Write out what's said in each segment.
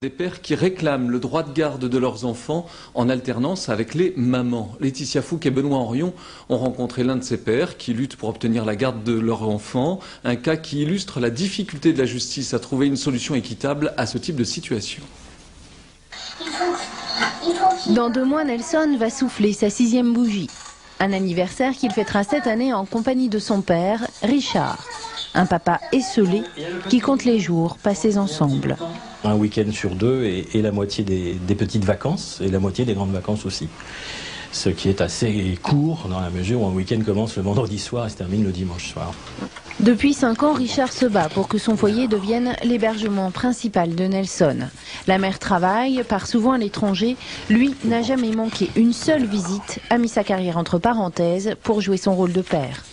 Des pères qui réclament le droit de garde de leurs enfants en alternance avec les mamans. Laetitia Fouque et Benoît Henrion ont rencontré l'un de ces pères qui luttent pour obtenir la garde de leur enfant. Un cas qui illustre la difficulté de la justice à trouver une solution équitable à ce type de situation. Dans 2 mois, Nelson va souffler sa 6e bougie. Un anniversaire qu'il fêtera cette année en compagnie de son père, Richard. Un papa esseulé qui compte les jours passés ensemble. Un week-end sur 2 et la moitié des petites vacances et la moitié des grandes vacances aussi. Ce qui est assez court dans la mesure où un week-end commence le vendredi soir et se termine le dimanche soir. Depuis 5 ans, Richard se bat pour que son foyer devienne l'hébergement principal de Nelson. La mère travaille, part souvent à l'étranger. Lui n'a jamais manqué une seule visite, a mis sa carrière entre parenthèses pour jouer son rôle de père.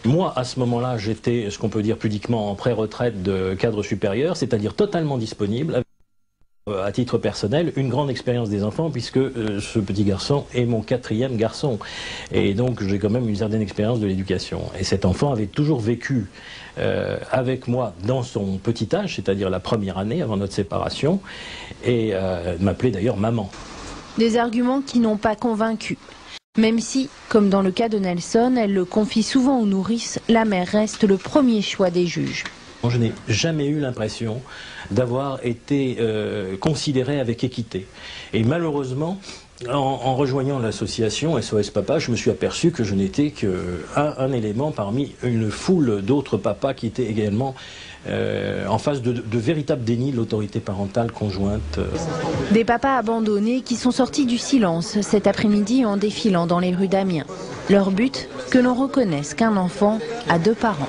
Moi, à ce moment-là, j'étais, ce qu'on peut dire pudiquement, en pré-retraite de cadre supérieur, c'est-à-dire totalement disponible. À titre personnel, une grande expérience des enfants puisque ce petit garçon est mon 4e garçon et donc j'ai quand même une certaine expérience de l'éducation. Et cet enfant avait toujours vécu avec moi dans son petit âge, c'est-à-dire la première année avant notre séparation, et m'appelait d'ailleurs maman. Des arguments qui n'ont pas convaincu. Même si, comme dans le cas de Nelson, elle le confie souvent aux nourrices, la mère reste le premier choix des juges. Je n'ai jamais eu l'impression d'avoir été considéré avec équité. Et malheureusement, en rejoignant l'association SOS Papa, je me suis aperçu que je n'étais qu'un élément parmi une foule d'autres papas qui étaient également en face de véritables dénis de l'autorité parentale conjointe. Des papas abandonnés qui sont sortis du silence cet après-midi en défilant dans les rues d'Amiens. Leur but, que l'on reconnaisse qu'un enfant a 2 parents.